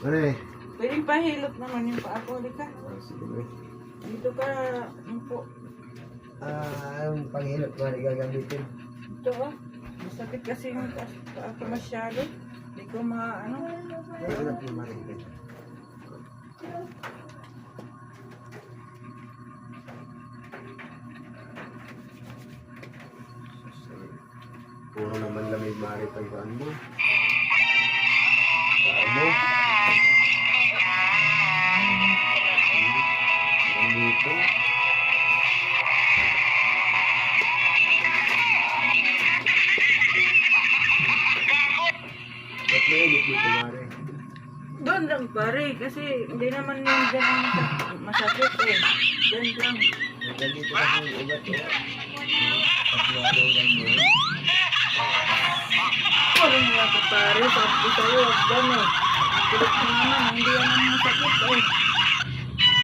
Ano eh? Pwedeng pahilot naman yung paa ko. Halika. Sige. Dito ka, po. Ang panghilot ko na gagamitin. Ito oh. Masakit kasi yung paa ko masyado. Hindi ko maano. Hindi ko na pimarin. Puro naman lamig maaari pagkaan mo. Paan mo. Dito. Ba't may ulit dito maaari? Doon lang pare. Kasi hindi naman yun dyan ang masakit eh. Doon lang. Nandito kasi yung ugat eh. Paklaro lang mo. Walang wala ka pare. Sabi ko sa'yo, wag dyan eh. Kulit mo naman. Hindi yan ang masakit eh.